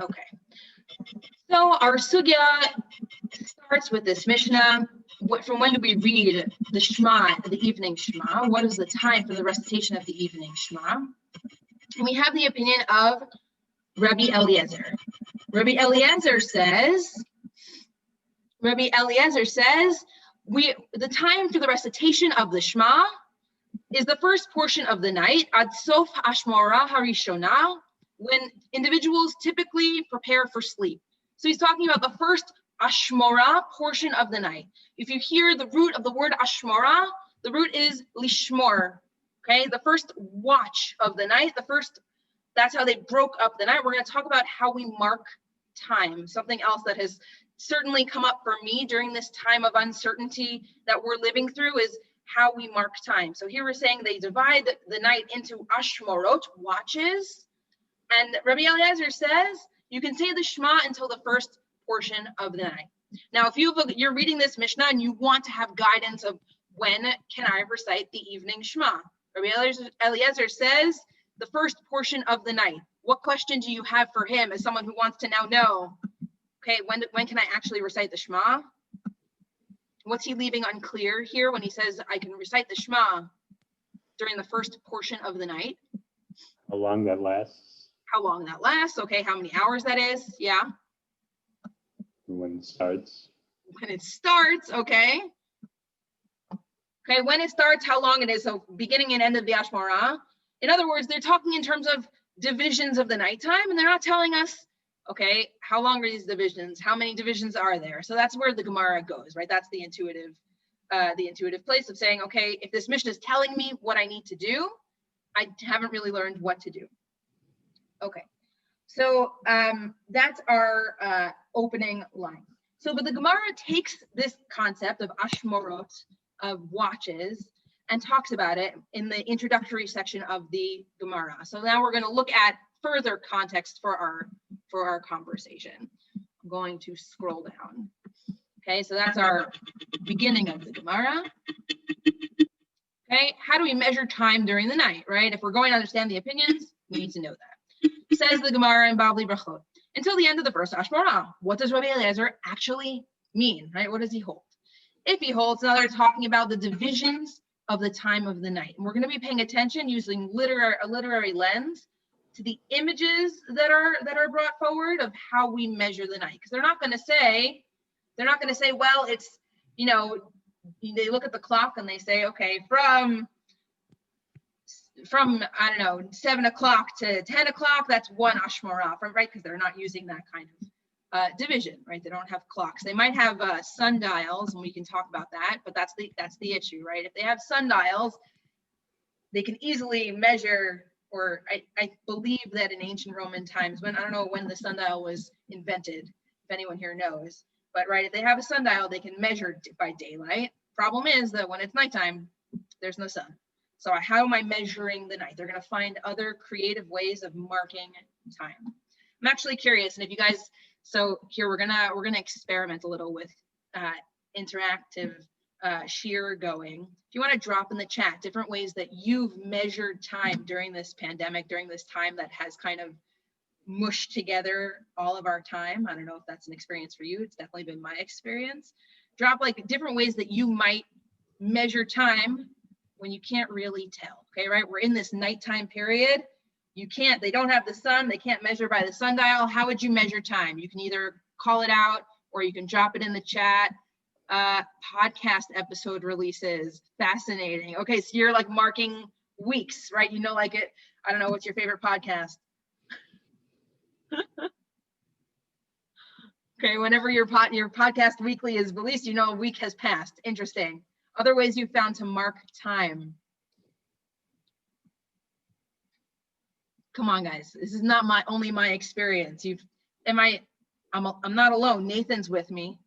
Okay. So our sugya starts with this Mishnah. From when do we read the Shema, the evening Shema? What is the time for the recitation of the evening Shema? And we have the opinion of Rabbi Eliezer. Rabbi Eliezer says, the time for the recitation of the Shema is the first portion of the night, ad sof hashmora harishona, when individuals typically prepare for sleep. So he's talking about the first ashmora portion of the night. If you hear the root of the word ashmora, the root is lishmor, okay? The first watch of the night, that's how they broke up the night. We're going to talk about how we mark time, something else that has certainly come up for me during this time of uncertainty that we're living through is how we mark time. So here we're saying they divide the night into ashmorot, watches, and Rabbi Eliezer says you can say the Shema until the first portion of the night. Now, if you're reading this Mishnah and you want to have guidance of when can I recite the evening Shema, Rabbi Eliezer says the first portion of the night. What question do you have for him as someone who wants to now know, okay, when can I actually recite the Shema? What's he leaving unclear here when he says I can recite the Shema during the first portion of the night? How long that lasts? How long that lasts, okay, how many hours that is, yeah. When it starts. When it starts, okay. Okay, when it starts, how long it is, so beginning and end of the Ashmorah. In other words, they're talking in terms of divisions of the nighttime, and they're not telling us, okay, how long are these divisions? How many divisions are there? So that's where the Gemara goes, right? That's the intuitive place of saying, okay, if this Mishnah is telling me what I need to do, I haven't really learned what to do. Okay, so that's our opening line. So, but the Gemara takes this concept of ashmorot, of watches, and talks about it in the introductory section of the Gemara. So now we're going to look at further context for our conversation. I'm going to scroll down. Okay, so that's our beginning of the Gemara. Okay, how do we measure time during the night, right? If we're going to understand the opinions, we need to know that. Says the Gemara in Bavli Brachot, until the end of the first Ashmorah. What does Rabbi Eliezer actually mean, right? What does he hold? If he holds, now they're talking about the divisions of the time of the night. And we're going to be paying attention using a literary lens to the images that are brought forward of how we measure the night. Because they're not going to say, well, it's, they look at the clock and they say, okay, from I don't know, 7 o'clock to 10 o'clock, that's one Ashmorah, right? Because they're not using that kind of division, right? They don't have clocks. They might have sundials, and we can talk about that, but that's the issue, right? If they have sundials, they can easily measure, or I believe that in ancient Roman times, I don't know when the sundial was invented, if anyone here knows, but right, if they have a sundial, they can measure by daylight. Problem is that when it's nighttime, there's no sun. So how am I measuring the night? They're going to find other creative ways of marking time. I'm actually curious, and if you guys, so here we're gonna experiment a little with interactive sheer going. If you want to drop in the chat different ways that you've measured time during this pandemic, during this time that has kind of mushed together all of our time. I don't know if that's an experience for you. It's definitely been my experience. Drop like different ways that you might measure time when you can't really tell, okay, right? We're in this nighttime period. They don't have the sun, they can't measure by the sundial. How would you measure time? You can either call it out or you can drop it in the chat. Podcast episode releases, fascinating. Okay, so you're like marking weeks, right? Like it, I don't know, what's your favorite podcast? Okay, whenever your podcast weekly is released, a week has passed. Interesting. Other ways you found to mark time. Come on, guys. This is not only my experience. I'm not alone. Nathan's with me.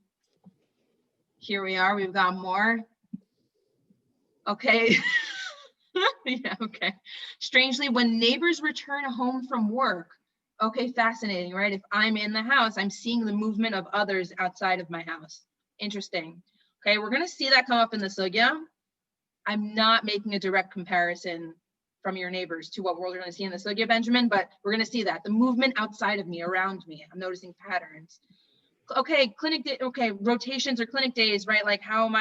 Here we are. We've got more. Okay. Yeah, okay. Strangely, when neighbors return home from work. Okay, fascinating, right? If I'm in the house, I'm seeing the movement of others outside of my house. Interesting. Okay, we're going to see that come up in the sugya. I'm not making a direct comparison from your neighbors to what we're going to see in the sugya, Benjamin, but we're going to see that the movement outside of me, around me, I'm noticing patterns. Okay, clinic day, okay, rotations or clinic days, right? Like how am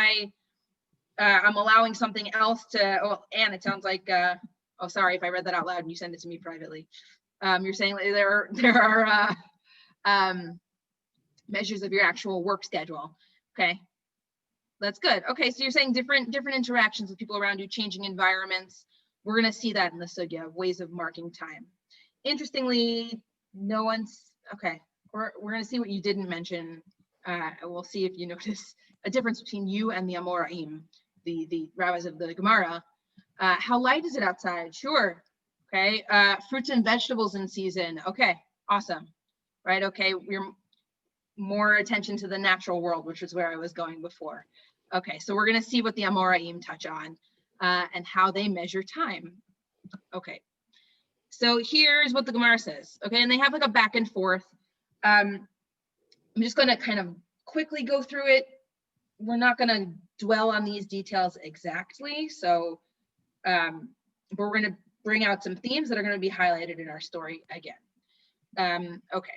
I'm allowing something else to, oh, Anne, it sounds like, oh, sorry if I read that out loud and you send it to me privately. You're saying there are measures of your actual work schedule. Okay, that's good. Okay, so you're saying different interactions with people around you, changing environments. We're going to see that in the sugya, ways of marking time. Interestingly, no one's, okay, we're going to see what you didn't mention. We'll see if you notice a difference between you and the Amoraim, the rabbis of the Gemara. How light is it outside? Sure. Okay. Fruits and vegetables in season. Okay. Awesome. Right. Okay. We're more attention to the natural world, which is where I was going before. Okay. So we're going to see what the Amoraim touch on and how they measure time. Okay. So here's what the Gemara says. Okay. And they have like a back and forth. I'm just going to kind of quickly go through it. We're not going to dwell on these details exactly. So, but we're going to bring out some themes that are going to be highlighted in our story again. Okay.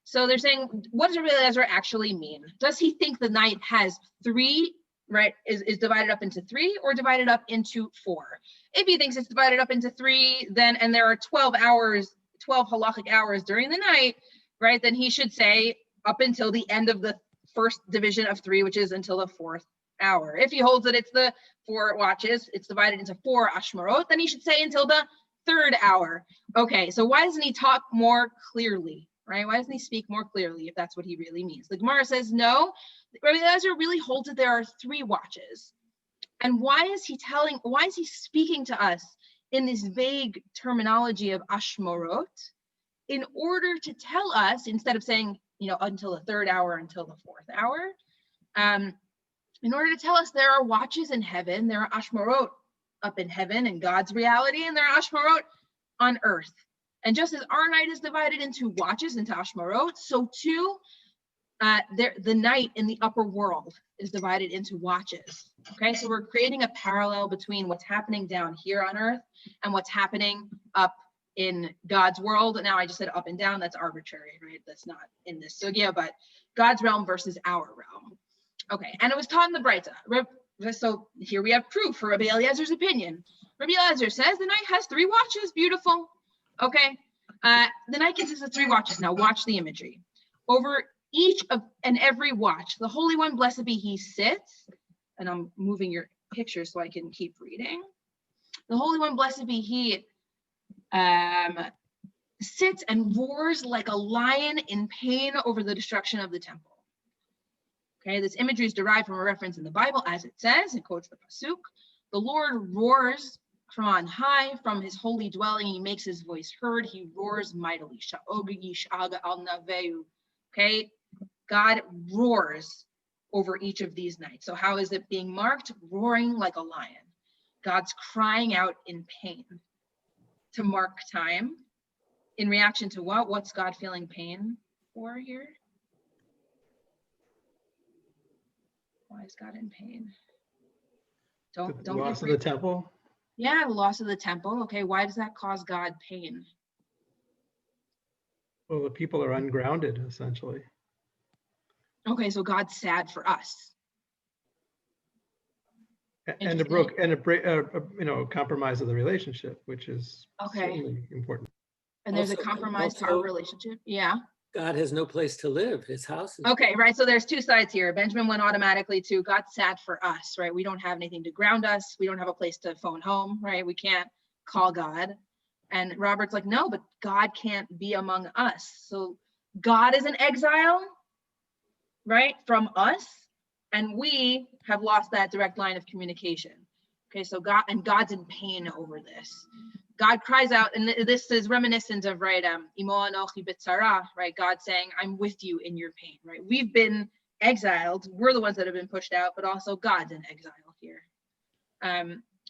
So they're saying, what does Rabbi Eliezer actually mean? Does he think the night has three, right, is divided up into three or divided up into four? If he thinks it's divided up into three, then, and there are 12 hours, 12 halachic hours during the night, right, then he should say up until the end of the first division of three, which is until the fourth hour. If he holds that it's the 4 watches, it's divided into 4 ashmarot, then he should say until the third hour. Okay, so why doesn't he talk more clearly, right? Why doesn't he speak more clearly if that's what he really means? The Gemara says, no, Rabbi Eliezer really holds that there are 3 watches. And why is he speaking to us in this vague terminology of ashmarot in order to tell us, instead of saying, until the third hour, until the fourth hour, in order to tell us there are watches in heaven, there are ashmarot up in heaven in God's reality, and there are ashmarot on earth. And just as our night is divided into watches, into ashmarot, so too the night in the upper world is divided into watches. Okay, so we're creating a parallel between what's happening down here on earth and what's happening up in God's world. Now I just said up and down, that's arbitrary, right? That's not in this sugya, but God's realm versus our realm. Okay, and it was taught in the Breita. So here we have proof for Rabbi Eliezer's opinion. Rabbi Eliezer says the night has 3 watches, beautiful. Okay, the night consists of 3 watches. Now watch the imagery. Over each of and every watch, the Holy One, blessed be he, sits, and I'm moving your picture so I can keep reading. The Holy One, blessed be he, sits and roars like a lion in pain over the destruction of the temple. Okay, this imagery is derived from a reference in the Bible, as it says, it quotes the pasuk. The Lord roars from on high, from his holy dwelling. He makes his voice heard. He roars mightily. Okay, God roars over each of these nights. So how is it being marked? Roaring like a lion. God's crying out in pain to mark time. In reaction to what? What's God feeling pain for here? Why is God in pain? Don't the loss of the temple. Yeah, the loss of the temple. Okay, why does that cause God pain? Well, the people are ungrounded, essentially. Okay, so God's sad for us. And a compromise of the relationship, which is certainly important. And there's a compromise to our relationship. Yeah. God has no place to live. His house is okay, right. So there's 2 sides here. Benjamin went automatically to God's sad for us, right? We don't have anything to ground us. We don't have a place to phone home, right? We can't call God. And Robert's like, no, but God can't be among us. So God is in exile, right, from us. And we have lost that direct line of communication. Okay, so God's in pain over this. God cries out, and this is reminiscent of, right, Imo anochi b'tzara, right, God saying, I'm with you in your pain, right? We've been exiled. We're the ones that have been pushed out, but also God's in exile here.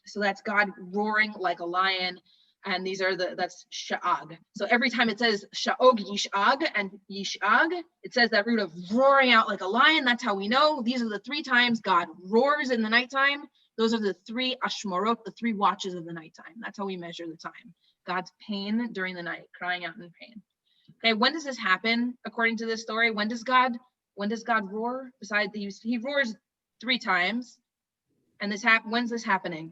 So that's God roaring like a lion, and that's sha'ag. So every time it says sha'og yish'ag and yish'ag, it says that root of roaring out like a lion. That's how we know. These are the 3 times God roars in the nighttime. Those are the 3 ashmorot, the 3 watches of the nighttime. That's how we measure the time. God's pain during the night, crying out in pain. Okay, when does this happen? According to this story, when does God roar? Besides he roars 3 times. And when's this happening?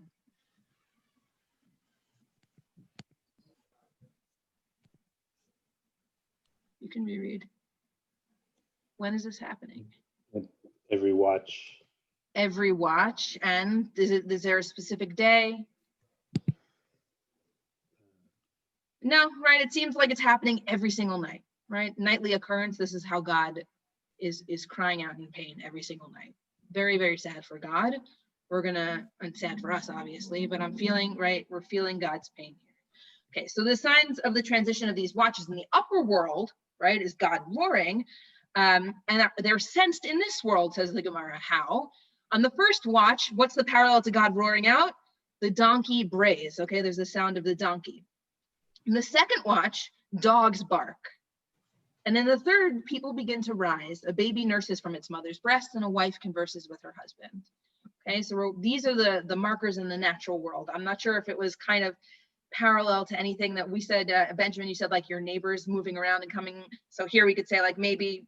You can reread. When is this happening? Every watch. Every watch. And is there a specific day? No, right? It seems like it's happening every single night, right? Nightly occurrence. This is how God is crying out in pain every single night. Very, very sad for God. And sad for us, obviously, but I'm feeling, right? We're feeling God's pain here. Okay, so the signs of the transition of these watches in the upper world, right, is God roaring, and they're sensed in this world, says the Gemara. How? On the first watch, what's the parallel to God roaring out? The donkey brays, okay? There's the sound of the donkey. In the second watch, dogs bark. And in the third, people begin to rise. A baby nurses from its mother's breast, and a wife converses with her husband. Okay, so these are the markers in the natural world. I'm not sure if it was kind of parallel to anything that we said, Benjamin, you said like your neighbors moving around and coming. So here we could say like maybe,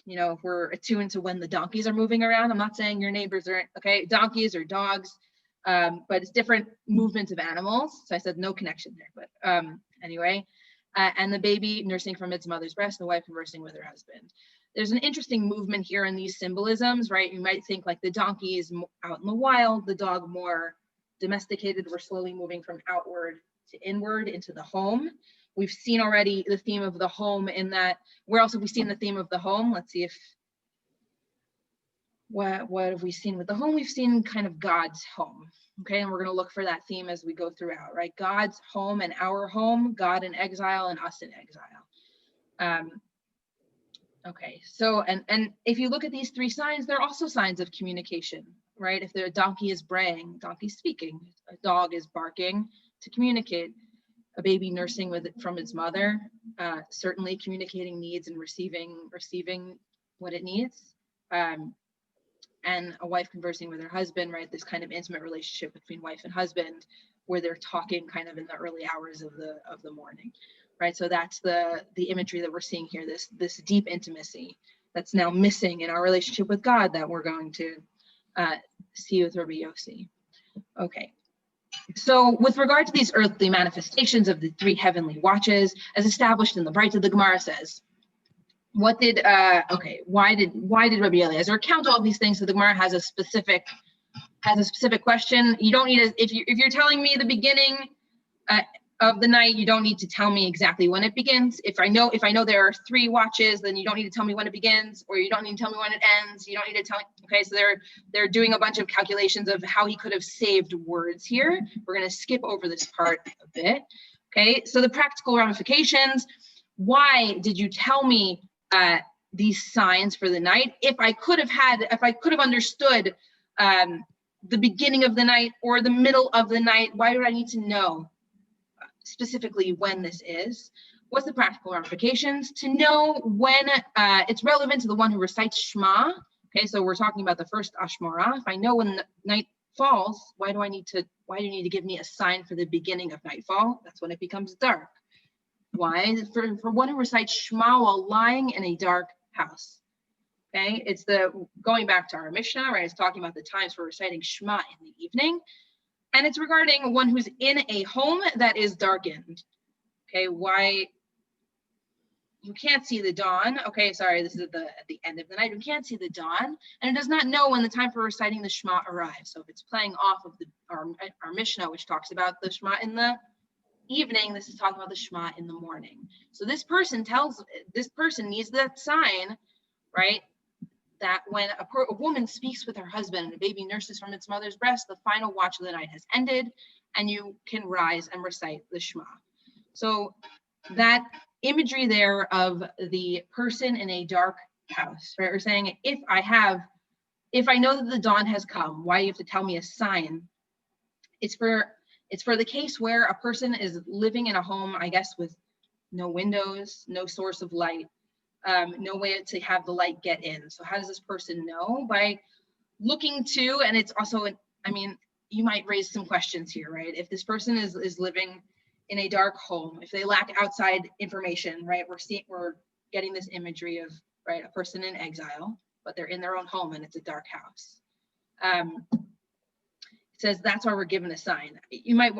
you know, if we're attuned to when the donkeys are moving around. I'm not saying your neighbors are, okay, donkeys or dogs, but it's different movements of animals. So I said no connection there, but anyway. And the baby nursing from its mother's breast, the wife conversing with her husband. There's an interesting movement here in these symbolisms, right? You might think like the donkey is out in the wild, the dog more domesticated. We're slowly moving from outward to inward into the home. We've seen already the theme of the home in that. Where else have we seen the theme of the home? Let's see if, what have we seen with the home? We've seen kind of God's home. Okay, and we're going to look for that theme as we go throughout, right? God's home and our home, God in exile and us in exile. Okay, so, and if you look at these 3 signs, they're also signs of communication, right? If the donkey is braying, donkey's speaking, a dog is barking to communicate, a baby nursing from its mother, certainly communicating needs and receiving what it needs. And a wife conversing with her husband, right? This kind of intimate relationship between wife and husband, where they're talking kind of in the early hours of the morning, right? So that's the imagery that we're seeing here, this deep intimacy that's now missing in our relationship with God that we're going to see with Rabbi Yose. Okay. So with regard to these earthly manifestations of the 3 heavenly watches, as established in the Beit, the Gemara says, why did Rabbi Eliezer count all these things? So the Gemara has a specific question. You don't need to, if you're telling me the beginning of the night, you don't need to tell me exactly when it begins. If I know there are 3 watches, then you don't need to tell me when it begins, or you don't need to tell me when it ends. You don't need to tell me. Okay, so they're doing a bunch of calculations of how he could have saved words here. We're going to skip over this part a bit. Okay, so the practical ramifications. Why did you tell me these signs for the night? If I could have understood the beginning of the night or the middle of the night, why do I need to know specifically when this is? What's the practical ramifications? To know when it's relevant to the one who recites Shema. Okay, so we're talking about the first Ashmorah. If I know when the night falls, why do you need to give me a sign for the beginning of nightfall? That's when it becomes dark. Why? For one who recites Shema while lying in a dark house. Okay, it's going back to our Mishnah, right? It's talking about the times for reciting Shema in the evening. And it's regarding one who's in a home that is darkened. Okay, why? You can't see the dawn. Okay, sorry, this is at the end of the night. You can't see the dawn, and it does not know when the time for reciting the Shema arrives. So if it's playing off of our Mishnah, which talks about the Shema in the evening, this is talking about the Shema in the morning. So this person needs that sign, right? That when a woman speaks with her husband and a baby nurses from its mother's breast, the final watch of the night has ended, and you can rise and recite the Shema. So that imagery there of the person in a dark house, right? We're saying if I know that the dawn has come, why do you have to tell me a sign? It's for the case where a person is living in a home, I guess, with no windows, no source of light, no way to have the light get in. So how does this person know? By looking to, and it's also, you might raise some questions here, right? If this person is living in a dark home, if they lack outside information, right? We're getting this imagery of, right, a person in exile, but they're in their own home and it's a dark house. It says that's why we're given a sign. I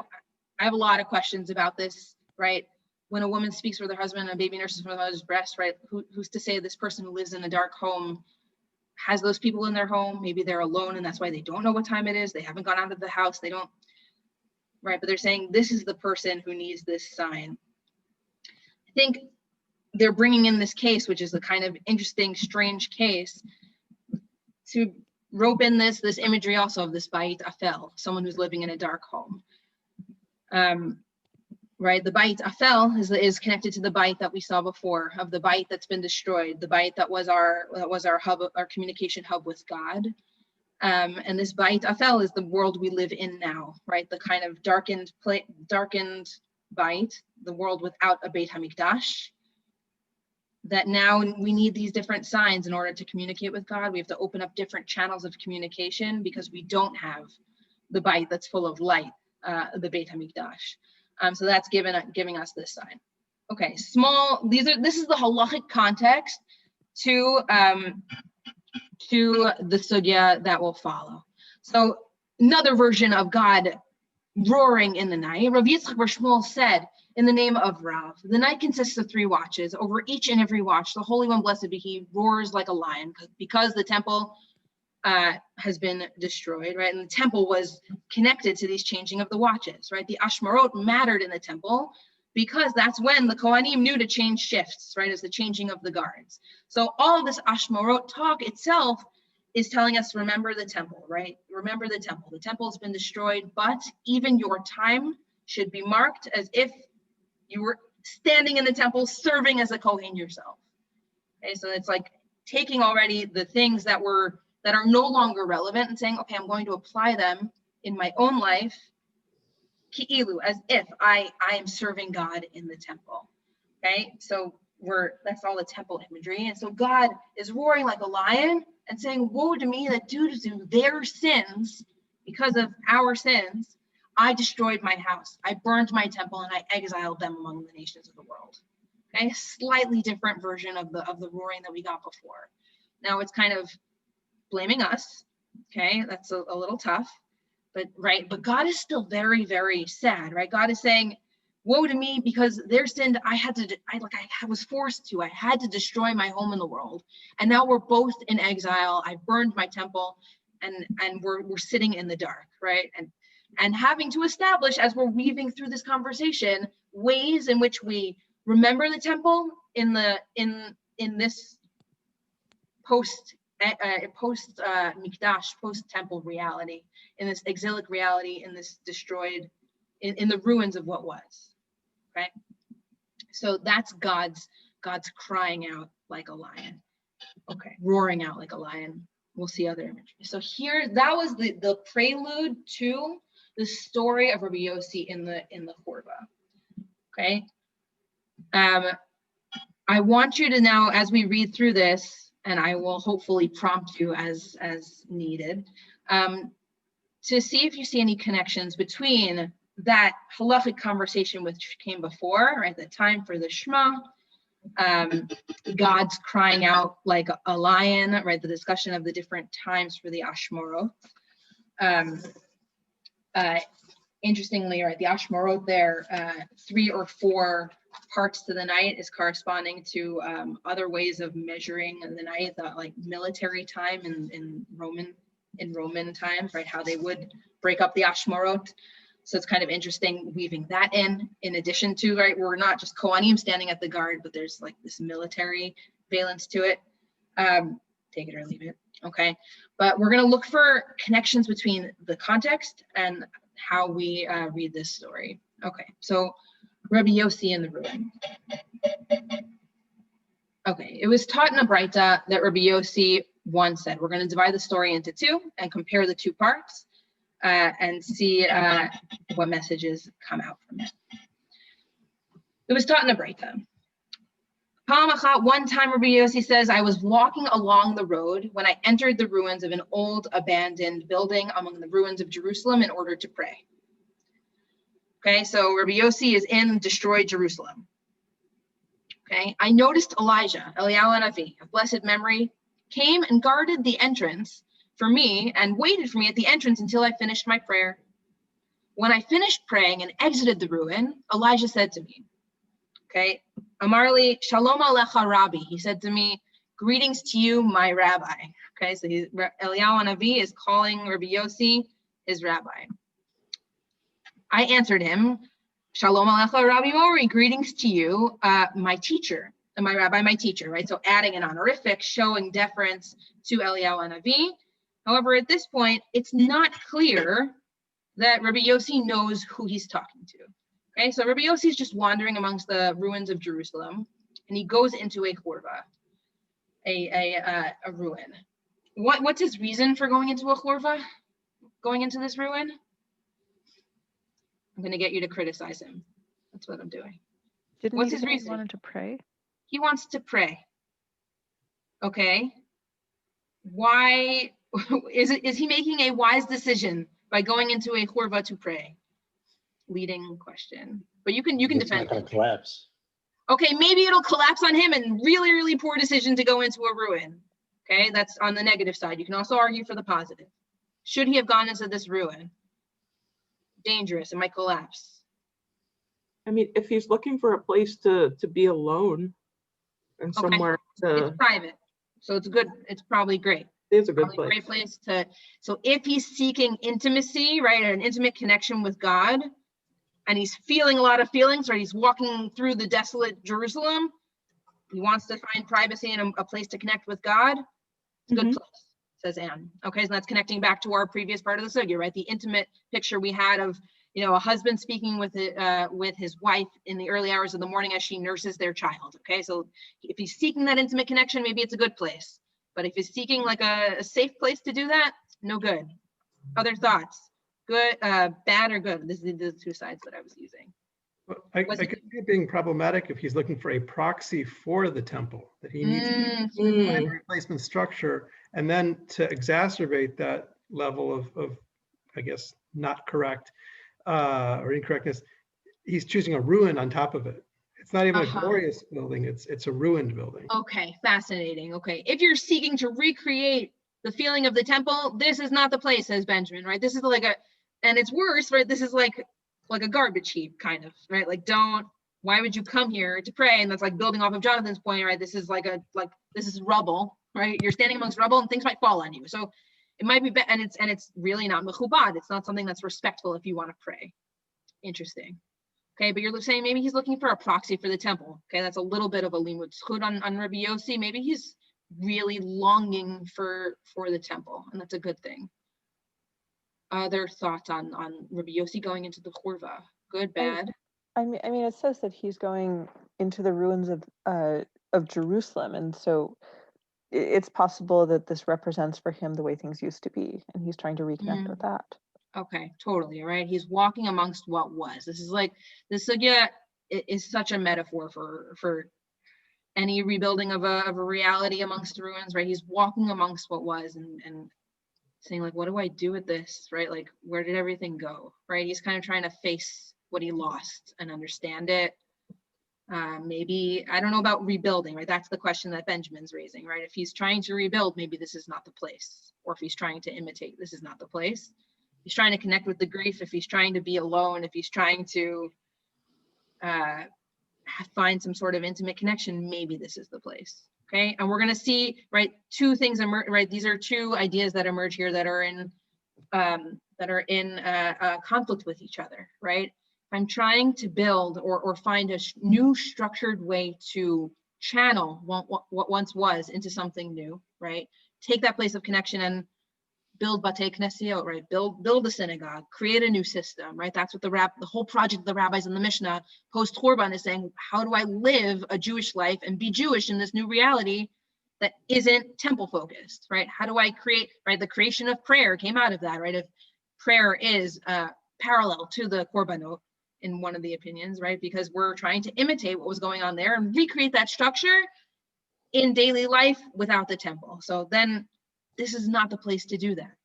have a lot of questions about this, right? When a woman speaks with her husband and a baby nurses from the mother's breast, right? Who's to say this person who lives in a dark home has those people in their home? Maybe they're alone and that's why they don't know what time it is. They haven't gone out of the house. They don't, right? But they're saying this is the person who needs this sign. I think they're bringing in this case, which is a kind of interesting, strange case, to rope in this imagery also of this Beit Afel, someone who's living in a dark home. Right, the Beit Afel is connected to the Beit that we saw before, of the Beit that's been destroyed, the Beit that was our hub, our communication hub with God. And this Beit Afel is the world we live in now, right? The kind of darkened Beit, the world without a Beit HaMikdash. That now we need these different signs in order to communicate with God. We have to open up different channels of communication because we don't have the Beit that's full of light, the Beit HaMikdash. So that's giving us this sign. Okay, this is the halachic context to the sugya that will follow. So another version of God roaring in the night. Rav Yitzchak Bar Shmuel said, in the name of Rav, the night consists of 3 watches. Over each and every watch, the Holy One, blessed be He, roars like a lion because the temple has been destroyed, right? And the temple was connected to these changing of the watches, right? The Ashmarot mattered in the temple because that's when the Kohanim knew to change shifts, right? As the changing of the guards. So all of this Ashmarot talk itself is telling us, remember the temple, right? Remember the temple. The temple has been destroyed, but even your time should be marked as if you were standing in the temple serving as a Kohen yourself. Okay, so it's like taking already the things that are no longer relevant and saying, okay, I'm going to apply them in my own life, ki'ilu, as if I am serving God in the temple. Okay, so that's all the temple imagery. And so God is roaring like a lion and saying, woe to me that due to their sins, because of our sins, I destroyed my house, I burned my temple, and I exiled them among the nations of the world. Okay, slightly different version of the roaring that we got before. Now it's kind of blaming us. Okay, that's a little tough, but God is still very, very sad, right? God is saying, woe to me because their sin, I was forced to, I had to destroy my home in the world. And now we're both in exile. I burned my temple and we're sitting in the dark, right? And having to establish, as we're weaving through this conversation, ways in which we remember the temple in this post Mikdash, post temple reality, in this exilic reality, in this destroyed, in the ruins of what was. Okay, so that's God's crying out like a lion. Okay, roaring out like a lion. We'll see other imagery. So here, that was the prelude to the story of Rabbi Yose in the Chorba. Okay, I want you to now, as we read through this, and I will hopefully prompt you as needed, to see if you see any connections between that halachic conversation which came before, right? The time for the Shema, God's crying out like a lion, right? The discussion of the different times for the Ashmorot. Interestingly, right, the Ashmorot there, 3 or 4 parts to the night is corresponding to other ways of measuring the night, like military time in Roman times, right? How they would break up the Ashmorot. So it's kind of interesting weaving that in addition to, right, we're not just Kohanim standing at the guard, but there's like this military valence to it. Take it or leave it, okay? But we're gonna look for connections between the context and how we read this story. Okay, so Rabbi Yose in the ruin. Okay, it was taught in a Breita that Rabbi Yose once said, we're gonna divide the story into 2 and compare the 2 parts. And see what messages come out from it. It was taught in a Breita. One time, Rabbi Yossi says, I was walking along the road when I entered the ruins of an old abandoned building among the ruins of Jerusalem in order to pray. Okay, so Rabbi Yossi is in destroyed Jerusalem. Okay, I noticed Elijah, Eliyahu Hanavi, of blessed memory, came and guarded the entrance for me and waited for me at the entrance until I finished my prayer. When I finished praying and exited the ruin, Elijah said to me, okay, Amarli, Shalom Alecha Rabbi. He said to me, greetings to you, my rabbi. Okay, so Eliyahu Hanavi is calling Rabbi Yossi his rabbi. I answered him, Shalom Alecha Rabbi Mori, greetings to you, my teacher, my rabbi, my teacher, right? So adding an honorific, showing deference to Eliyahu Hanavi. However, at this point, it's not clear that Rabbi Yossi knows who he's talking to. Okay, so Rabbi Yossi is just wandering amongst the ruins of Jerusalem, and he goes into a churva, a ruin. What's his reason for going into a churva, going into this ruin? I'm going to get you to criticize him. That's what I'm doing. What's his reason? He wanted to pray. He wants to pray. Okay. Why is he making a wise decision by going into a churva to pray? Leading question. But you can defend it. Collapse. Okay, maybe it'll collapse on him and really, really poor decision to go into a ruin. Okay, that's on the negative side. You can also argue for the positive. Should he have gone into this ruin? Dangerous, it might collapse. I mean, if he's looking for a place to be alone and somewhere to, it's private, so it's good. It's probably great. It's a good Probably place. a great place to. So if he's seeking intimacy, right, an intimate connection with God, and he's feeling a lot of feelings, right, he's walking through the desolate Jerusalem. He wants to find privacy and a place to connect with God. It's a good place, says Anne. Okay, so that's connecting back to our previous part of the sugya, right? The intimate picture we had of, a husband speaking with his wife in the early hours of the morning as she nurses their child. Okay, so if he's seeking that intimate connection, maybe it's a good place. But if he's seeking like a safe place to do that, no good. Other thoughts? Good, bad, or good? This is the two sides that I was using. I could see it being problematic if he's looking for a proxy for the temple, that he needs to find a replacement structure, and then to exacerbate that level of I guess, not correct or incorrectness, he's choosing a ruin on top of it. It's not even a glorious building, it's a ruined building. Okay, fascinating. Okay, if you're seeking to recreate the feeling of the temple, this is not the place, says Benjamin, right? This is like and it's worse, right? This is like a garbage heap kind of, right? Like, why would you come here to pray? And that's like building off of Jonathan's point, right? This is this is rubble, right? You're standing amongst rubble and things might fall on you. So it might be, and it's really not mechubad. It's not something that's respectful if you want to pray. Interesting. Okay, but you're saying maybe he's looking for a proxy for the temple. Okay, that's a little bit of a limud zchut on Rabbi Yossi. Maybe he's really longing for the temple, and that's a good thing. Other thoughts on Rabbi Yossi going into the churva? Good, bad? I mean, it says that he's going into the ruins of Jerusalem, and so it's possible that this represents for him the way things used to be, and he's trying to reconnect with that. Okay, totally, right? He's walking amongst what was. This is like, this sugya is such a metaphor for any rebuilding of a reality amongst ruins, right? He's walking amongst what was and saying, like, what do I do with this, right? Like, where did everything go, right? He's kind of trying to face what he lost and understand it. Maybe, I don't know about rebuilding, right? That's the question that Benjamin's raising, right? If he's trying to rebuild, maybe this is not the place. Or if he's trying to imitate, this is not the place. He's trying to connect with the grief, if he's trying to be alone, if he's trying to find some sort of intimate connection, maybe this is the place. Okay, and we're going to see, right, two things emerge, right? These are two ideas that emerge here that are in conflict with each other, right? I'm trying to build or find a new structured way to channel what once was into something new, right? Take that place of connection and build batei knesiot, right? Build a synagogue, create a new system, right? That's what the whole project of the rabbis in the Mishnah post Churban is saying. How do I live a Jewish life and be Jewish in this new reality that isn't temple focused, right? How do I create, right? The creation of prayer came out of that, right? If prayer is parallel to the korbanot in one of the opinions, right? Because we're trying to imitate what was going on there and recreate that structure in daily life without the temple. So then this is not the place to do that.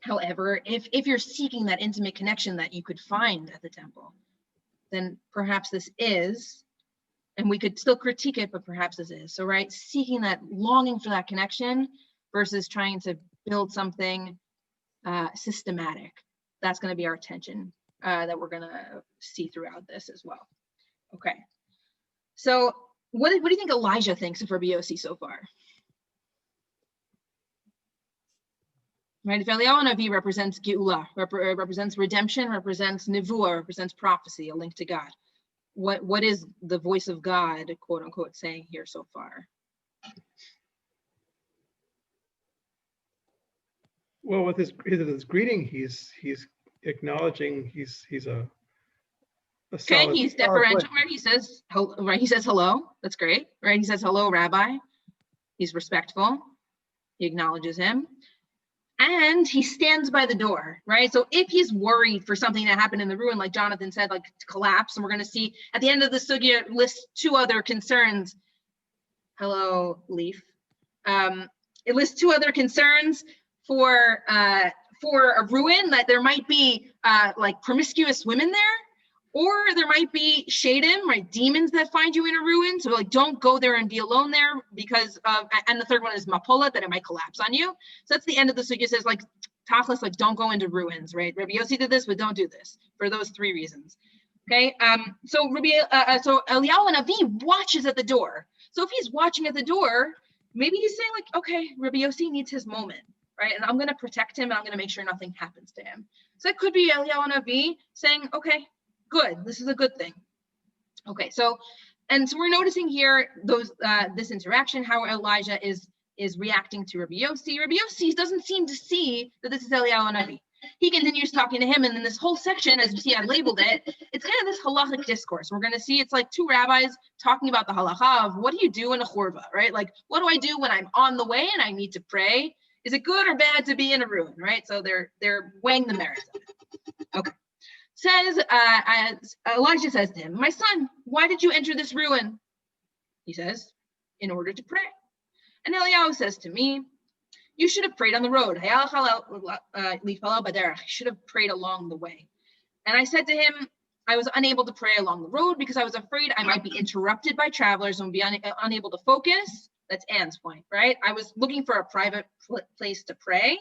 However, if you're seeking that intimate connection that you could find at the temple, then perhaps this is, and we could still critique it, but perhaps this is. So, right, seeking that, longing for that connection versus trying to build something systematic. That's going to be our tension that we're going to see throughout this as well. Okay. So what do you think Elijah thinks of Rabbi Yose so far? Right, if Eliyahu Hanavi represents Geula, represents redemption, represents Nevuah, represents prophecy, a link to God. What is the voice of God, quote unquote, saying here so far? Well, with his greeting, he's acknowledging he's a Okay, solid, he's solid deferential, place. right? He says hello. That's great, right? He says hello, Rabbi. He's respectful. He acknowledges him. And he stands by the door, right? So if he's worried for something that happened in the ruin, like Jonathan said, like collapse, and we're going to see at the end of the sugya lists 2 other concerns. Hello, Leaf. It lists 2 other concerns for a ruin, that there might be like promiscuous women there, or there might be shadim, right? Demons that find you in a ruin. So like, don't go there and be alone there because of, and the third one is mapola, that it might collapse on you. So that's the end of the sugya. Says like, tachlis, like don't go into ruins, right? Rabbi Yose did this, but don't do this for those 3 reasons. Okay. So Eliyahu Hanavi watches at the door. So if he's watching at the door, maybe he's saying like, okay, Rabbi Yose needs his moment, right? And I'm going to protect him and I'm going to make sure nothing happens to him. So it could be Eliyahu Hanavi saying, okay, good, this is a good thing. Okay, so we're noticing here this interaction, how Elijah is reacting to Rabbi Yose. Rabbi Yose doesn't seem to see that this is Eliyahu Hanavi. He continues talking to him, and then this whole section, as you see, I labeled it, it's kind of this halachic discourse. We're going to see it's like 2 rabbis talking about the halacha of what do you do in a churva, right? Like, what do I do when I'm on the way and I need to pray? Is it good or bad to be in a ruin, right? So they're weighing the merits of it. Okay. Says, Elijah says to him, my son, why did you enter this ruin? He says, in order to pray. And Eliyahu says to me, you should have prayed on the road. You should have prayed along the way. And I said to him, I was unable to pray along the road because I was afraid I might be interrupted by travelers and be unable to focus. That's Anne's point, right? I was looking for a private place to pray.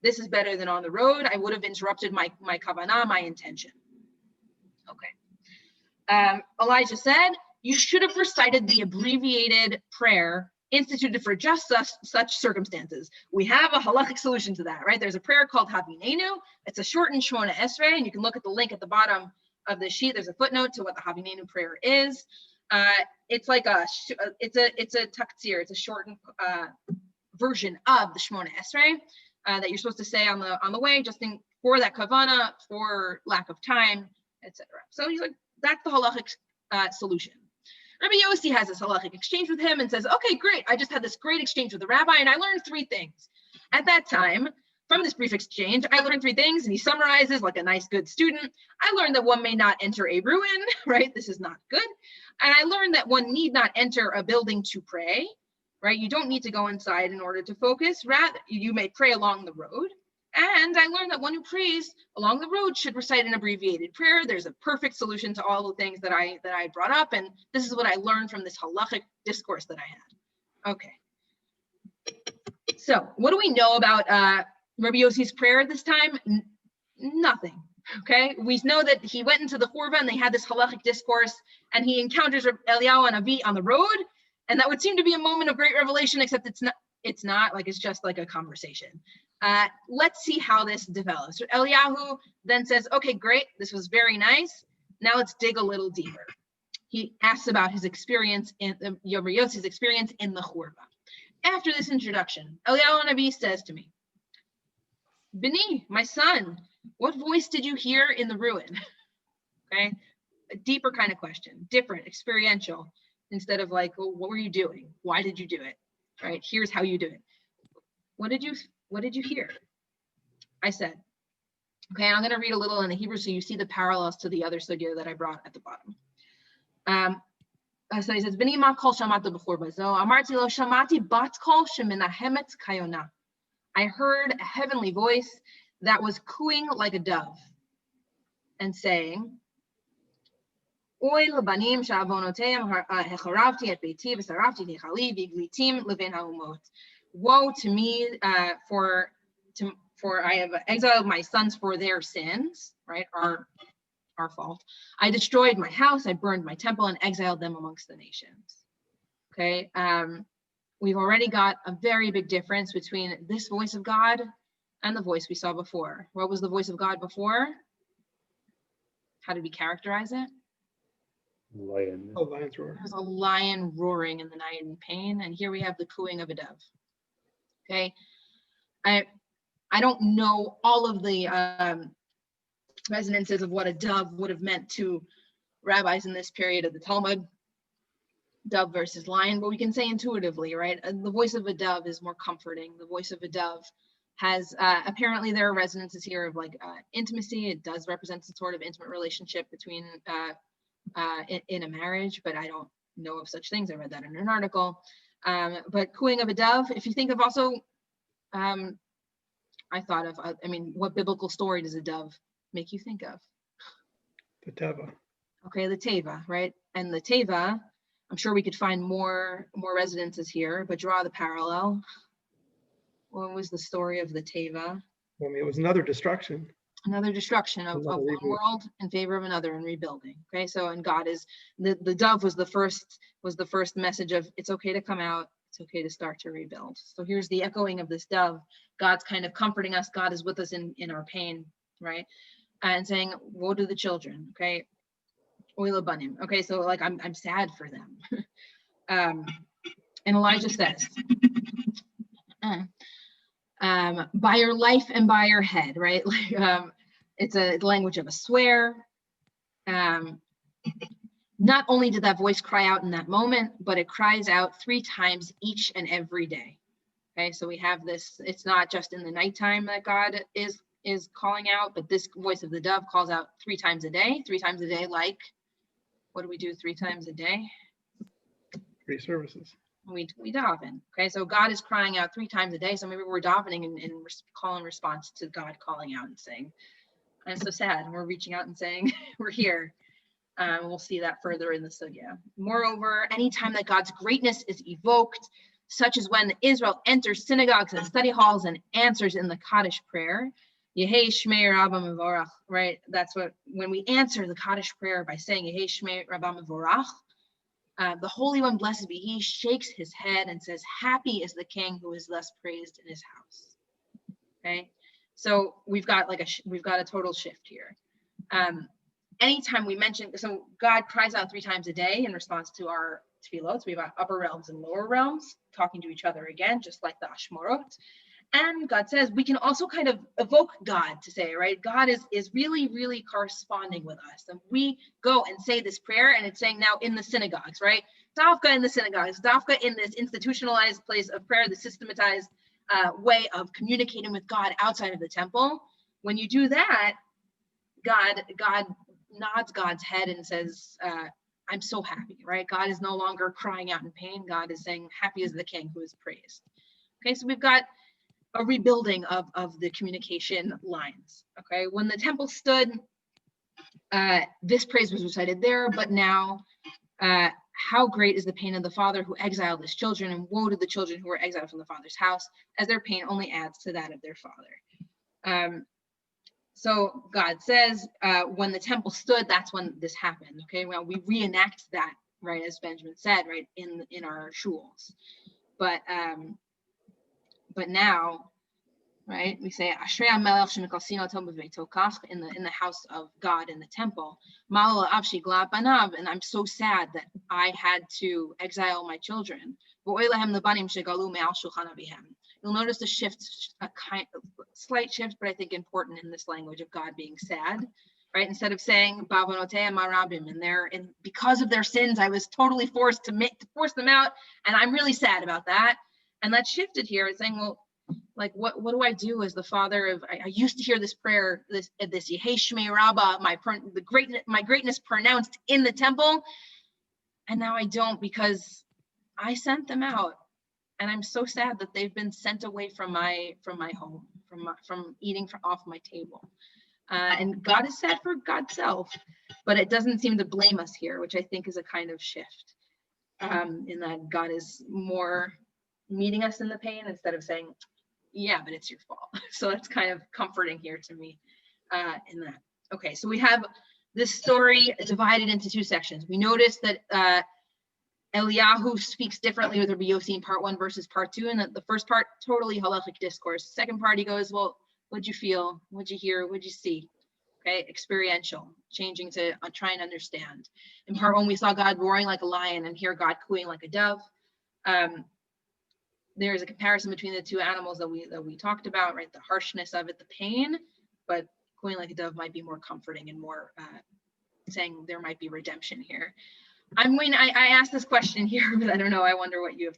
This is better than on the road. I would have interrupted my kavanah, my intention. Okay. Elijah said, you should have recited the abbreviated prayer instituted for just such circumstances. We have a halachic solution to that, right? There's a prayer called Havinenu. It's a shortened Shmona Esrei, and you can look at the link at the bottom of the sheet. There's a footnote to what the Havinenu prayer is. It's like it's a taktsir. It's a shortened version of the Shmona Esrei that you're supposed to say on the way, just for that kavana, for lack of time, etc. So he's like, that's the halachic solution. Rabbi Yose has this halachic exchange with him and says, okay, great. I just had this great exchange with the rabbi and I learned 3 things. At that time, from this brief exchange, I learned 3 things, and he summarizes like a nice, good student. I learned that one may not enter a ruin, right? This is not good. And I learned that one need not enter a building to pray, right? You don't need to go inside in order to focus. Rather, you may pray along the road. And I learned that one who prays along the road should recite an abbreviated prayer. There's a perfect solution to all the things that I brought up. And this is what I learned from this halachic discourse that I had. Okay. So what do we know about Rabbi Yose's prayer at this time? Nothing. Okay. We know that he went into the churva and they had this halachic discourse, and he encounters Eliyahu Hanavi on the road. And that would seem to be a moment of great revelation, except it's not like, it's just like a conversation. Let's see how this develops. So Eliyahu then says, okay, great. This was very nice. Now let's dig a little deeper. He asks about his experience in Rabbi Yose's experience in the churva. After this introduction, Eliyahu Hanavi says to me, Bini, my son, what voice did you hear in the ruin? Okay. A deeper kind of question, different, experiential, instead of like, well, what were you doing? Why did you do it? Right? Here's how you do it. What did you hear? I said, Okay, and I'm going to read a little in the Hebrew so you see the parallels to the other sugya that I brought at the bottom. So he says, "V'ni ma kol shamata b'chur bazo, amarti lo shamati bat kol shemenahemet kayona." I heard a heavenly voice that was cooing like a dove and saying, "Oy lebanim sha'avonoteim hecharavti et beiti v'sarafti nechali v'glitim leven ha'umot." Woe to me, for I have exiled my sons for their sins, right? Our fault. I destroyed my house, I burned my temple, and exiled them amongst the nations. Okay, we've already got a very big difference between this voice of God and the voice we saw before. What was the voice of God before? How did we characterize it? Lion. Oh, lion's roar. It was a lion roaring in the night in pain, and here we have the cooing of a dove. Okay, I don't know all of the resonances of what a dove would have meant to rabbis in this period of the Talmud, dove versus lion, but we can say intuitively, right? The voice of a dove is more comforting. The voice of a dove has, apparently there are resonances here of like intimacy. It does represent some sort of intimate relationship between, in a marriage, but I don't know of such things. I read that in an article. But cooing of a dove, if you think of also, I thought of, I mean, what biblical story does a dove make you think of? The teva. Okay, the teva, right? And the teva, I'm sure we could find more resonances here, but draw the parallel. What was the story of the teva? I mean, it was another destruction. Another destruction of Another one reboot. world in favor of another and rebuilding. Okay, so and God is the dove was the first message of it's okay to come out, it's okay to start to rebuild. So here's the echoing of this dove. God's kind of comforting us. God is with us in our pain, right? And saying, woe to the children, okay? Oil banim. Okay, so like I'm sad for them. And Elijah says, by your life and by your head, right? Like it's a language of a swear. Not only did that voice cry out in that moment, but it cries out 3 times each and every day. Okay, so we have this, it's not just in the nighttime that God is calling out, but this voice of the dove calls out 3 times a day. 3 times a day, like, what do we do 3 times a day? 3 services. We daven. Okay, so God is crying out 3 times a day. So maybe we're davening and call in response to God calling out and saying, I'm so sad. And we're reaching out and saying, we're here. We'll see that further in the sugya. Moreover, anytime that God's greatness is evoked, such as when Israel enters synagogues and study halls and answers in the Kaddish prayer, Yehei Shmei Rabba Mevorach, right? That's what, when we answer the Kaddish prayer by saying Yehei Shmei Rabba Mevorach, the Holy One, blessed be He, shakes his head and says, happy is the king who is thus praised in his house. Okay, so we've got a total shift here. Anytime we mention, so God cries out 3 times a day in response to our tefillot. So we have upper realms and lower realms talking to each other again, just like the Ashmorot. And God says we can also kind of evoke God to say, right? God is really, really corresponding with us. And we go and say this prayer, and it's saying now in the synagogues, right? Dafka in the synagogues, Dafka in this institutionalized place of prayer, the systematized way of communicating with God outside of the temple. When you do that, God nods God's head and says, I'm so happy, right? God is no longer crying out in pain. God is saying, happy is the king who is praised. Okay, so we've got a rebuilding of the communication lines. Okay, when the temple stood, this praise was recited there, but now, how great is the pain of the father who exiled his children, and woe to the children who were exiled from the father's house, as their pain only adds to that of their father. So God says, when the temple stood, that's when this happened. Okay, well, we reenact that, right, as Benjamin said, right, in our shuls. But now, right, we say Ashrei HaMelech shemekasino oto bebeito kach, in the house of God in the temple. Malo avshi glad banav, and I'm so sad that I had to exile my children. V'oy lehem lebanim shegalu me'al shulchan avihem. You'll notice a shift, slight shift, but I think important in this language of God being sad, right? Instead of saying bavonotei marabim, and because of their sins, I was totally forced to force them out, and I'm really sad about that. And that shifted here. It's saying, well, Like, what do I do as the father of, I used to hear this prayer, this Yehei Shmei Rabbah, my greatness pronounced in the temple. And now I don't, because I sent them out. And I'm so sad that they've been sent away from my home, from eating off my table. And God is sad for God's self, but it doesn't seem to blame us here, which I think is a kind of shift, in that God is more meeting us in the pain instead of saying, yeah, but it's your fault. So that's kind of comforting here to me, in that. Okay, so we have this story divided into two sections. We notice that Eliyahu speaks differently with Rabbi Yossi in part 1 versus part 2, and that the first part, totally halachic discourse. The second part, he goes, well, what'd you feel? What'd you hear? What'd you see? Okay, experiential, changing to try and understand. In part 1, we saw God roaring like a lion, and here God cooing like a dove. There's a comparison between the two animals that we talked about, right? The harshness of it, the pain, but cooing like a dove might be more comforting and more saying there might be redemption here. I asked this question here, but I don't know. I wonder what your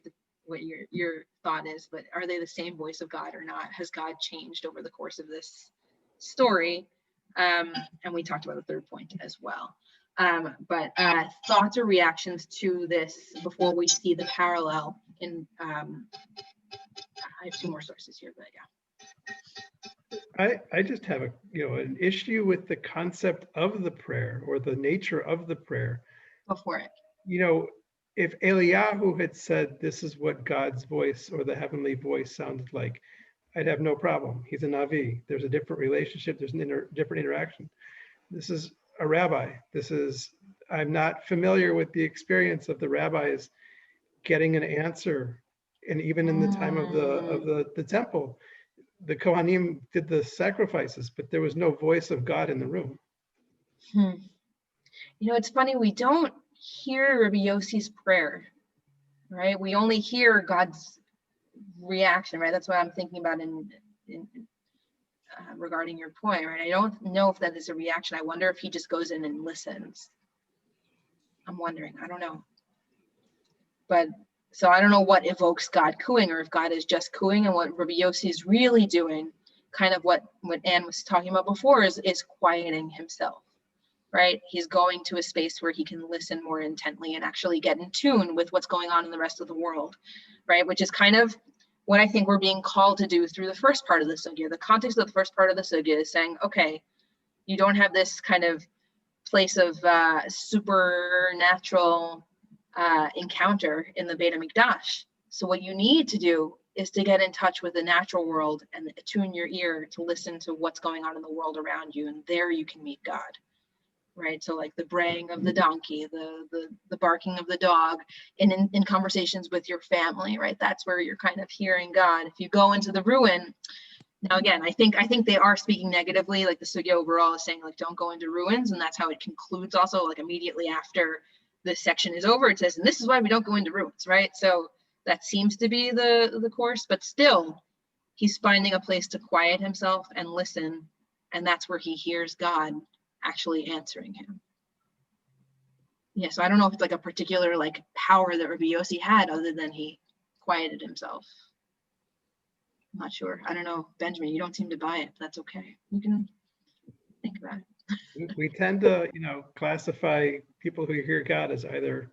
thought is. But are they the same voice of God or not? Has God changed over the course of this story? And we talked about the third point as well. But thoughts or reactions to this before we see the parallel in. I have two more sources here, but yeah. I just have an issue with the concept of the prayer or the nature of the prayer. Go for it. If Eliyahu had said this is what God's voice or the heavenly voice sounded like, I'd have no problem. He's a Navi. There's a different relationship. There's different interaction. This is a rabbi. I'm not familiar with the experience of the rabbis getting an answer. And even in the time of the temple, the Kohanim did the sacrifices, but there was no voice of God in the room. It's funny, we don't hear Rabbi Yossi's prayer, right? We only hear God's reaction, right? That's what I'm thinking about in regarding your point, right? I don't know if that is a reaction. I wonder if he just goes in and listens. I'm wondering, I don't know. But so I don't know what evokes God cooing, or if God is just cooing, and what Rabbi Yossi is really doing, kind of what Anne was talking about before, is quieting himself, right? He's going to a space where he can listen more intently and actually get in tune with what's going on in the rest of the world, right? Which is kind of what I think we're being called to do through the first part of the sugya. The context of the first part of the sugya is saying, okay, you don't have this kind of place of supernatural encounter in the Beit HaMikdash. So what you need to do is to get in touch with the natural world and attune your ear to listen to what's going on in the world around you, and there you can meet God, right? So like the braying of the donkey, the barking of the dog, and in conversations with your family, right? That's where you're kind of hearing God. If you go into the ruin, now again, I think they are speaking negatively, like the sugya overall is saying, like, don't go into ruins, and that's how it concludes also, like immediately after this section is over, it says, and this is why we don't go into ruins, right? So that seems to be the course, but still he's finding a place to quiet himself and listen, and that's where he hears God actually answering him. Yeah, so I don't know if it's like a particular like power that Rabbi Yossi had other than he quieted himself. I'm not sure. I don't know. Benjamin, you don't seem to buy it. That's okay. You can think about it. We tend to, classify people who hear God as either,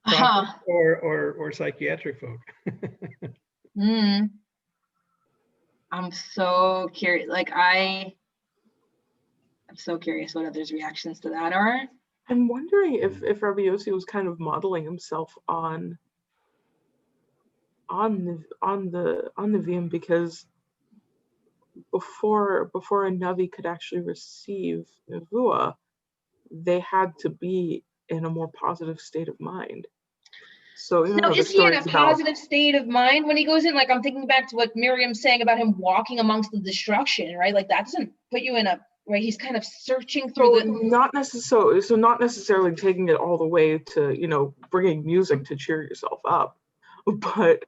prophets or psychiatric folk. I'm so curious. Like I'm so curious what others' reactions to that are. I'm wondering if Rabbi Yossi was kind of modeling himself on the Nevi'im, because before a Navi could actually receive Nevuah, they had to be in a more positive state of mind. So now, is he in a positive state of mind when he goes in? Like, I'm thinking back to what Miriam's saying about him walking amongst the destruction, right? Like that doesn't put you in a, right? He's kind of searching through not necessarily taking it all the way to, bringing music to cheer yourself up, but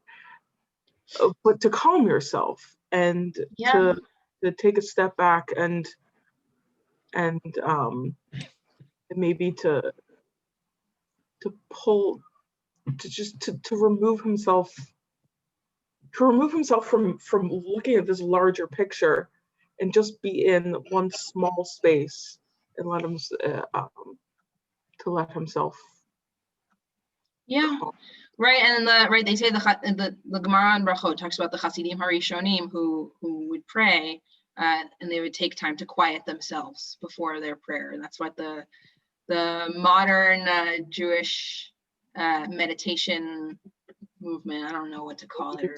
to calm yourself and to take a step back and maybe to pull, to remove himself to remove himself from looking at this larger picture and just be in one small space and let him to let himself. Yeah, right. And right, they say the Gemara on Brachot talks about the Hasidim Harishonim who would pray, and they would take time to quiet themselves before their prayer. And that's what the modern Jewish meditation movement, I don't know what to call it,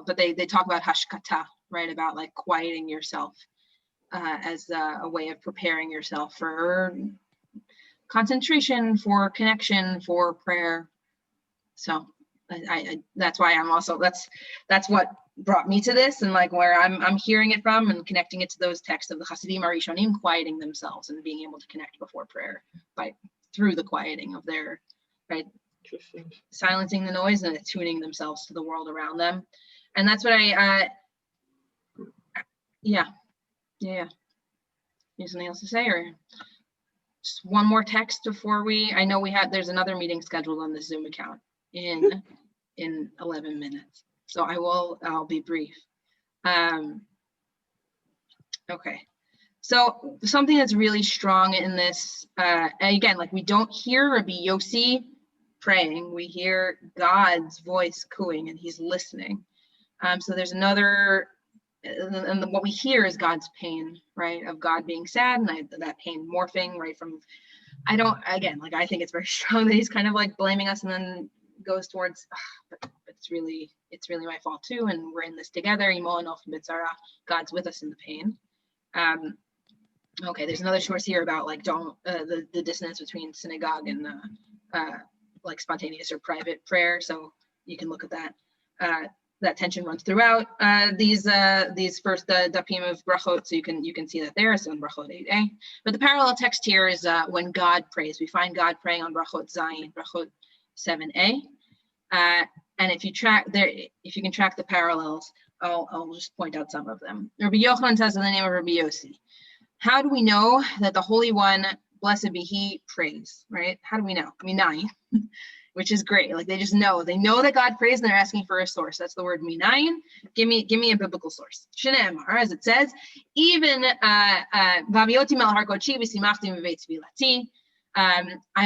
but they talk about hashkata, right, about like quieting yourself as a way of preparing yourself for concentration, for connection, for prayer. So I that's why I'm also, that's what brought me to this, and like where I'm hearing it from and connecting it to those texts of the Hasidim Harishonim quieting themselves and being able to connect before prayer through the quieting of their, right, silencing the noise and attuning themselves to the world around them. And that's what yeah. You have something else to say, or just one more text before I know there's another meeting scheduled on the Zoom account in 11 minutes. So I'll be brief. Okay. So something that's really strong in this, again, like we don't hear Rabbi Yose praying, we hear God's voice cooing and he's listening. So there's another, and what we hear is God's pain, right? Of God being sad and that pain morphing, right? From, I think it's very strong that he's kind of like blaming us and then goes towards, but it's really my fault too. And we're in this together. God's with us in the pain. Okay, there's another source here about like the dissonance between synagogue and like spontaneous or private prayer. So you can look at that. That tension runs throughout these first dapim of brachot, so you can see that there. So in brachot 8a, but the parallel text here is when God prays. We find God praying on brachot zayin, brachot 7a, and if you can track the parallels, I'll just point out some of them. Rabbi Yochanan says in the name of Rabbi Yose, how do we know that the Holy One, blessed be He, prays? Right? How do we know? Minayin. Which is great. Like they just know. They know that God prays and they're asking for a source. That's the word minayin. Give me a biblical source. Shneemar, as it says, even I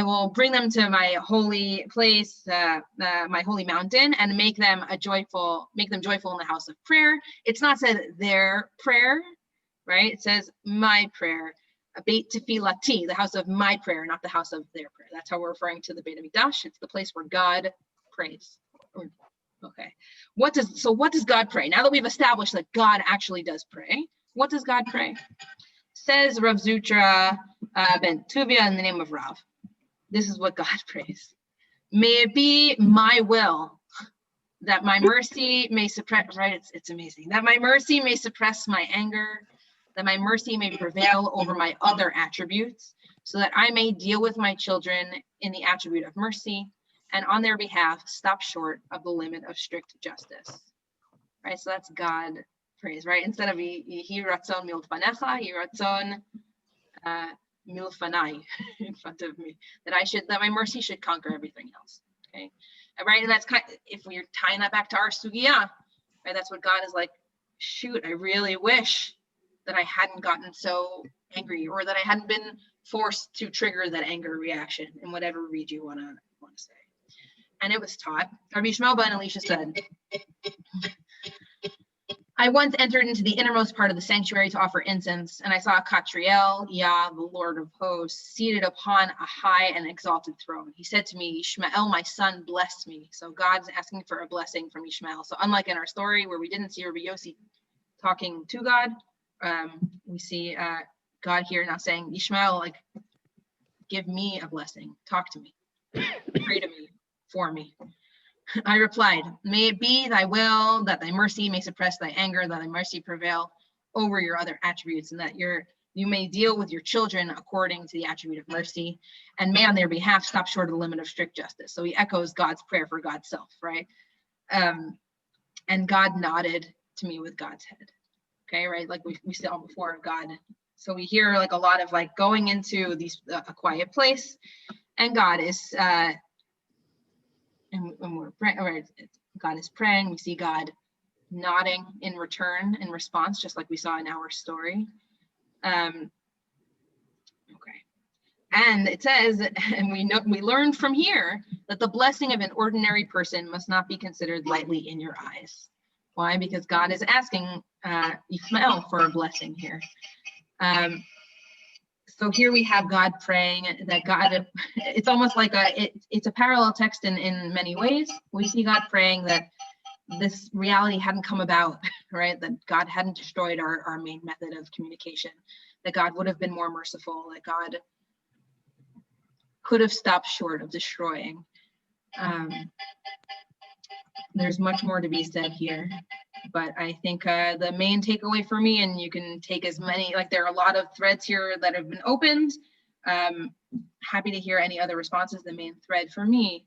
will bring them to my holy place, my holy mountain, and make them joyful in the house of prayer. It's not said their prayer, right? It says my prayer. Beit tefilati, the house of my prayer, not the house of their prayer. That's how we're referring to the Beit HaMikdash. It's the place where God prays. Okay. What does God pray? Now that we've established that God actually does pray, what does God pray? Says Rav Zutra ben Tuvia in the name of Rav. This is what God prays. May it be my will that my mercy may suppress, right? It's amazing. That my mercy may suppress my anger, that my mercy may prevail over my other attributes, so that I may deal with my children in the attribute of mercy, and on their behalf stop short of the limit of strict justice. Right, so that's God praise, right? Instead of Yehi ratzon milfanecha, Yehi ratzon milfanai, in front of me, that my mercy should conquer everything else. Okay, right, and that's if we're tying that back to our sugya, right? That's what God is like. Shoot, I really wish that I hadn't gotten so angry, or that I hadn't been forced to trigger that anger reaction in whatever read you want to say. And it was taught. Rabbi Shmuel ben Elisha said, I once entered into the innermost part of the sanctuary to offer incense, and I saw Katriel, Yah, the Lord of hosts, seated upon a high and exalted throne. He said to me, Yishmael, my son, bless me. So God's asking for a blessing from Yishmael. So unlike in our story where we didn't see Rabbi Yose talking to God, we see God here now saying, Yishmael, like, give me a blessing. Talk to me. Pray to me, for me. I replied, may it be thy will that thy mercy may suppress thy anger, that thy mercy prevail over your other attributes, and that you may deal with your children according to the attribute of mercy, and may on their behalf stop short of the limit of strict justice. So he echoes God's prayer for God's self, right? And God nodded to me with God's head. Okay, right? Like we saw before, God. So we hear like a lot of like going into a quiet place, and God is and we're praying, or God is praying. We see God nodding in return, in response, just like we saw in our story. Okay. And it says, and we learned from here that the blessing of an ordinary person must not be considered lightly in your eyes. Why? Because God is asking Ishmael for a blessing here. So here we have God praying that God, it's almost like it's a parallel text in many ways. We see God praying that this reality hadn't come about, right? That God hadn't destroyed our main method of communication, that God would have been more merciful, that God could have stopped short of destroying. There's much more to be said here, but I think the main takeaway for me, and you can take as many, like there are a lot of threads here that have been opened. Happy to hear any other responses. The main thread for me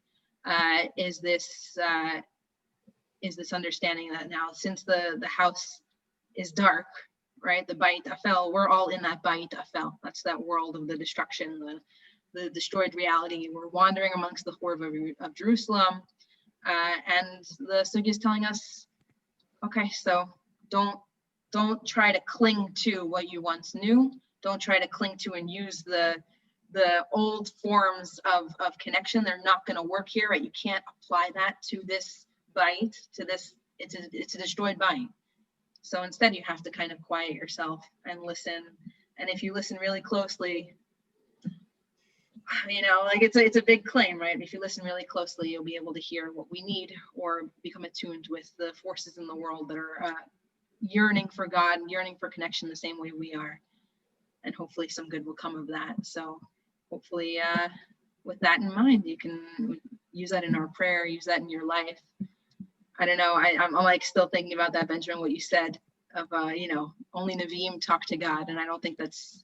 is this understanding that now, since the house is dark, right? The Beit Afel, we're all in that Beit Afel. That's that world of the destruction, the destroyed reality. We're wandering amongst the Horv of Jerusalem. And the Sugya is telling us, okay, so don't try to cling to what you once knew. Don't try to cling to and use the old forms of connection. They're not going to work here, right? You can't apply that to this Beit, to this, it's a destroyed Beit. So instead you have to kind of quiet yourself and listen. And if you listen really closely, you know, like it's a big claim, right? If you listen really closely, you'll be able to hear what we need or become attuned with the forces in the world that are yearning for God, yearning for connection the same way we are. And hopefully some good will come of that. So hopefully with that in mind, you can use that in our prayer, use that in your life. I don't know, I'm like still thinking about that, Benjamin, what you said of, you know, only Nevi'im talk to God. And I don't think that's,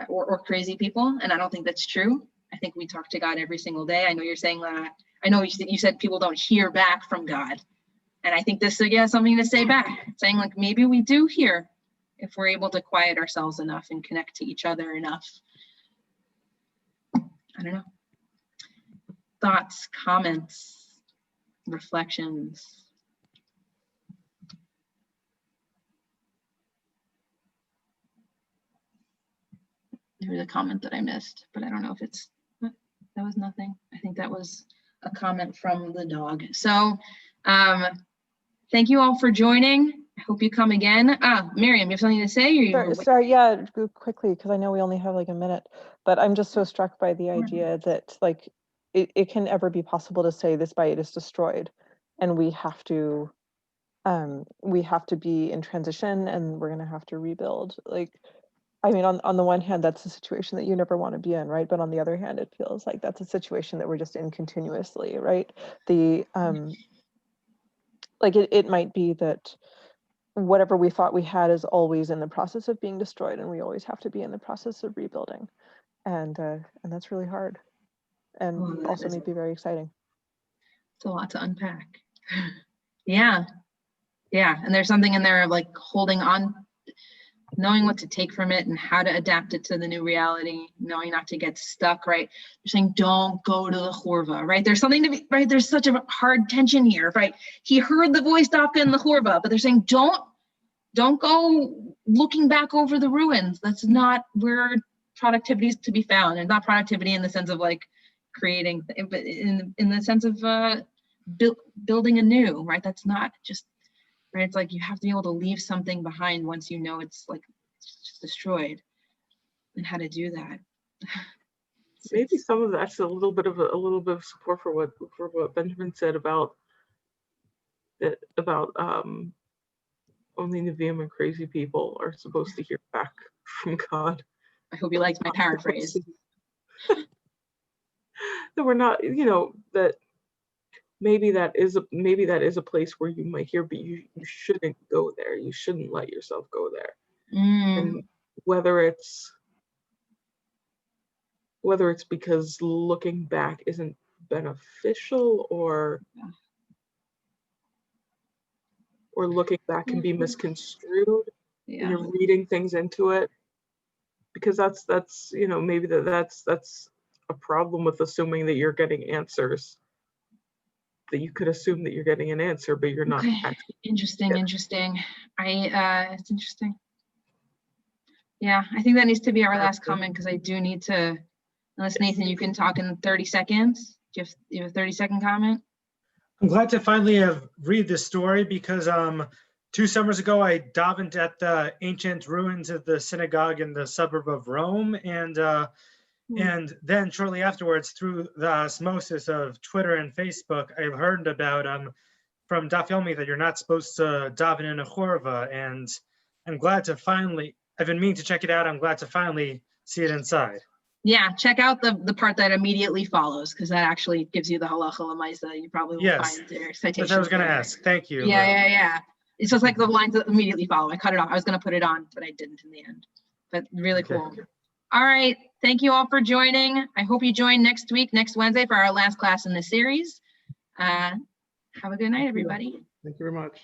or crazy people. And I don't think that's true. I think we talk to God every single day. I know you're saying that, I know you said people don't hear back from God. And I think this, yeah, something to say back, saying like, maybe we do hear if we're able to quiet ourselves enough and connect to each other enough. I don't know. Thoughts, comments, reflections. There was a comment that I missed, but I don't know if it's, that was nothing. I think that was a comment from the dog. So thank you all for joining. I hope you come again. Miriam, you have something to say? Or sorry, yeah, go quickly, because I know we only have like a minute, but I'm just so struck by the idea that like it can ever be possible to say this Beit is destroyed, and we have to be in transition, and we're going to have to rebuild. Like, I mean, on the one hand, that's a situation that you never want to be in, right? But on the other hand, it feels like that's a situation that we're just in continuously, right? The like it might be that whatever we thought we had is always in the process of being destroyed, and we always have to be in the process of rebuilding, and that's really hard, and also may be very exciting. It's a lot to unpack. Yeah, and there's something in there of like holding on, knowing what to take from it and how to adapt it to the new reality, knowing not to get stuck, right? You're saying, don't go to the Horva, right? There's something to be, right? There's such a hard tension here, right? He heard the voice Dafka in the Horva, but they're saying, don't go looking back over the ruins. That's not where productivity is to be found, and not productivity in the sense of like creating, but in the sense of building anew, right? That's not just, right? It's like you have to be able to leave something behind once you know it's like it's just destroyed, and how to do that. Maybe some of that's a little bit of support for what Benjamin said about only Nevi'im and crazy people are supposed to hear back from God. I hope you liked my paraphrase. That we're not, you know, that maybe that is a place where you might hear, but you shouldn't go there. You shouldn't let yourself go there. And whether it's because looking back isn't beneficial, or looking back can be misconstrued. Yeah. You're reading things into it, because that's you know, maybe that's a problem with assuming that you're getting answers that you could assume that you're getting an answer, but you're not Okay. actually. Interesting, Yeah. interesting. It's interesting. Yeah, I think that needs to be our last comment because I do need to, unless Nathan, you can talk in 30 seconds. Do you have a 30-second comment? I'm glad to finally read this story because 2 summers ago I davened at the ancient ruins of the synagogue in the suburb of Rome, and then shortly afterwards, through the osmosis of Twitter and Facebook, I've heard about from Daf Yomi that you're not supposed to daven in a chorva, and I'm glad to finally. I've been meaning to check it out. I'm glad to finally see it inside. Yeah, check out the part that immediately follows because that actually gives you the halacha l'maisa. You probably will find their citations. That's what I was going to ask. Thank you. Yeah. It's just like the lines that immediately follow. I cut it off. I was going to put it on, but I didn't in the end. But really cool. All right. Thank you all for joining. I hope you join next week, next Wednesday, for our last class in the series. Have a good night, everybody. Thank you very much.